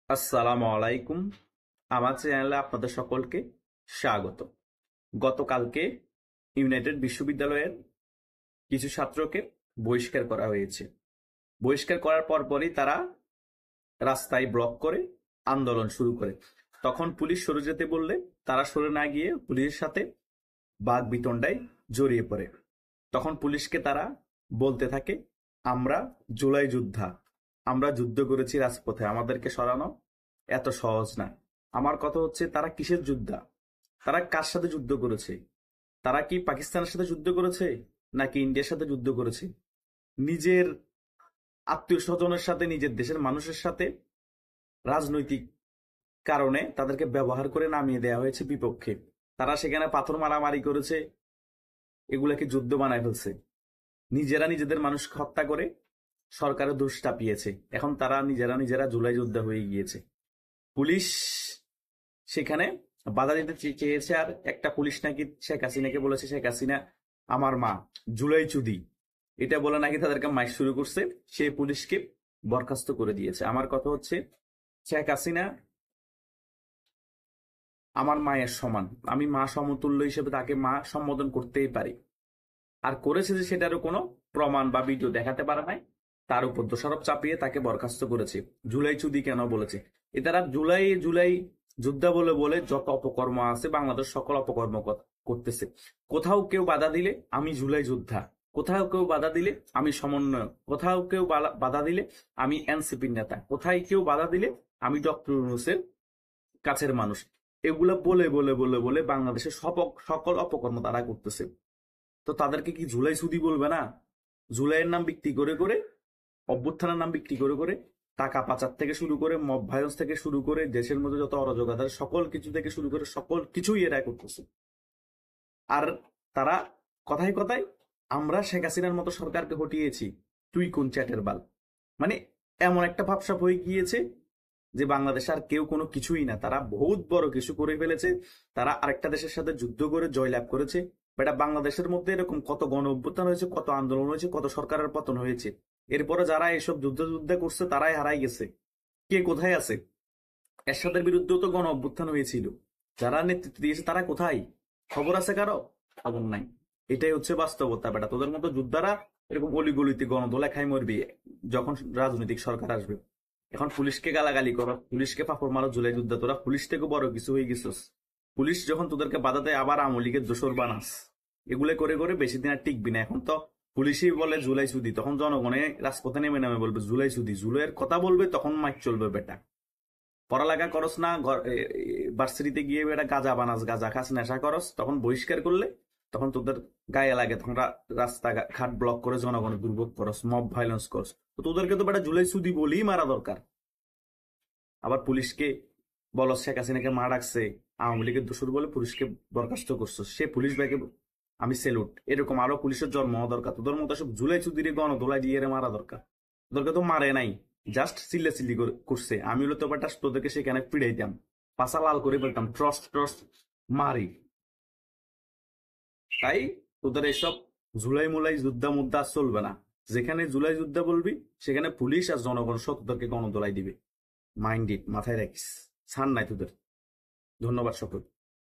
আসসালামু আলাইকুম। আমার চ্যানেলে আপনাদের সকলকে স্বাগত। গতকালকে ইউনাইটেড বিশ্ববিদ্যালয়ের কিছু ছাত্রকে বহিষ্কার করা হয়েছে। বহিষ্কার করার পরপরই তারা রাস্তায় ব্লক করে আন্দোলন শুরু করে। তখন পুলিশ সরে যেতে বললে তারা সরে না গিয়ে পুলিশের সাথে বাকবিতণ্ডায় জড়িয়ে পড়ে। তখন পুলিশকে তারা বলতে থাকে, আমরা জুলাই যোদ্ধা, আমরা যুদ্ধ করেছি রাজপথে, আমাদেরকে সরানো এত সহজ না। আমার কথা হচ্ছে, তারা কিসের যোদ্ধা? তারা কার সাথে যুদ্ধ করেছে? তারা কি পাকিস্তানের সাথে যুদ্ধ করেছে নাকি ইন্ডিয়ার সাথে যুদ্ধ করেছে? নিজের আত্মীয় স্বজনের সাথে, নিজের দেশের মানুষের সাথে রাজনৈতিক কারণে তাদেরকে ব্যবহার করে নামিয়ে দেওয়া হয়েছে বিপক্ষে। তারা সেখানে পাথর মারামারি করেছে, এগুলাকে যুদ্ধ বানায় ফেলছে। নিজেরা নিজেদের মানুষকে হত্যা করে সরকারের দোষ চাপিয়েছে। এখন তারা নিজেরা নিজেরা জুলাই যোদ্ধা হয়ে গিয়েছে। পুলিশ সেখানে বাধা দিতে চেয়েছে, আর একটা পুলিশ নাকি শেখ হাসিনাকে বলেছে, শেখ হাসিনা আমার মা, জুলাই চুদি, এটা বলে নাকি তাদেরকে মাইক শুরু করছে। সে পুলিশকে বরখাস্ত করে দিয়েছে। আমার কথা হচ্ছে, শেখ হাসিনা আমার মায়ের সমান, আমি মা সমতুল্য হিসেবে তাকে মা সম্বোধন করতেই পারি। আর করেছে যে সেটারও কোনো প্রমাণ বা ভিডিও দেখাতে পারে নাই, তার উপর দোষারোপ চাপিয়ে তাকে বরখাস্ত করেছে। জুলাই চুদি কেন বলেছে? এ তারা জুলাই জুলাই যোদ্ধা বলে বলে যত অপকর্ম আছে বাংলাদেশ সকল অপকর্ম করতেছে। কোথাও কেউ বাধা দিলে আমি জুলাই যোদ্ধা, কোথাও কেউ বাধা দিলে আমি সমন্বয়ক, কোথাও কেউ বাধা দিলে আমি এনসিপির নেতা, কোথায় কেউ বাধা দিলে আমি ডক্টর ইউনূসের কাছের মানুষ। এগুলা বলে বলে বলে বলে বাংলাদেশের সকল অপকর্ম তারা করতেছে। তো তাদেরকে কি জুলাই সুদি বলবে না? জুলাইয়ের নাম বিক্রি করে করে, অভ্যুত্থানের নাম বিক্রি করে করে, টাকা পাচার থেকে শুরু করে, মব ভায়োলেন্স থেকে শুরু করে, দেশের মধ্যে যত অরাজক আছে সকল কিছু থেকে শুরু করে সকল কিছুই এরা করতেছে। আর তারা কথায় কথায় আমরা শেখ হাসিনার মতো সরকারকে হটিয়েছি, তুই কোন চ্যাটের বাল, মানে এমন একটা ভাবসাব হয়ে গিয়েছে যে বাংলাদেশ আর কেউ কোনো কিছুই না। তারা বহুত বড় কিছু করে ফেলেছে। তারা আরেকটা দেশের সাথে যুদ্ধ করে জয়লাভ করেছে। এটা বাংলাদেশের মধ্যে এরকম কত গণ অভ্যুত্থান হয়েছে, কত আন্দোলন হয়েছে, কত সরকারের পতন হয়েছে। এরপরে যারা এসব যুদ্ধ করছে তারাই হারাই গেছে। কে কোথায় আছে? এরশাদের বিরুদ্ধেও তো গণ অভ্যুত্থান হয়েছিল। যারা নেতৃত্ব দিয়েছে তারা কোথায়? খবর আছে কারো? খবর নাই। এটাই হচ্ছে বাস্তবতা। বেটা, তোদের মতো যোদ্ধারা এরকম অলিগলিতে গণদোলা খাই মরবি যখন রাজনৈতিক সরকার আসবে। এখন পুলিশকে গালাগালি করো, পুলিশকে ফাপড় মারো, জুলাই যোদ্ধা, তোরা পুলিশ থেকে বড় কিছু হয়ে গেছিস। পুলিশ যখন তোদেরকে বাধা দেয় আবার আওয়ামী লীগের দোসর বানাস। এগুলো করে করে বেশি দিন আর টিকবি না। এখন তো পুলিশই বলে জুলাই সুদি, তখন জনগণে রাজপথে নেমে নেমে বলবে জুলাই সুদি, জুলাইয়ের কথা বলবে, তখন মাইক চলবে। বেটা, পড়ালেখা করস না, ভার্সিটিতে গিয়ে বেটা গাঁজা বানাস, গাঁজা খাস, নেশা করস, তখন বহিষ্কার করলে তখন তোদের গায়ে লাগে, তখন রাস্তা ঘাট ব্লক করে জনগণের দুর্ভোগ করস, মব ভাইলেন্স করস। তো তোদেরকে তো বেটা জুলাই সুদি বলেই মারা দরকার। আবার পুলিশকে বলস শেখ হাসিনাকে মা ডাকছে, আওয়ামী লীগের দোসর বলে পুলিশকে বরখাস্ত করছো। সে পুলিশ ভাইকে আমি সেলুট। এরকম আরো পুলিশের জন্ম হওয়া দরকার। তোদের মতো সব জুলাই চুদিরে গণদোলাই দিয়ে মারা দরকার। তোদেরকে তো মারে নাই, জাস্ট চিল্লাচিল্লি করছে। আমি হলো তো বেটা তোদেরকে সেখানে পিড়াইতাম, পাশা লাল করে বলতাম, ট্রস্ট ট্রস্ট মারি। তাই তোদের এসব জুলাই মুলাই যুদ্ধা মুদ্রা চলবে না। যেখানে জুলাই যুদ্ধা বলবি সেখানে পুলিশ আর জনগণ সব তোদেরকে গণদোলাই দিবে। মাইন্ড ইট, মাথায় রাখিস। ছাড় নাই তোদের। ধন্যবাদ সকল।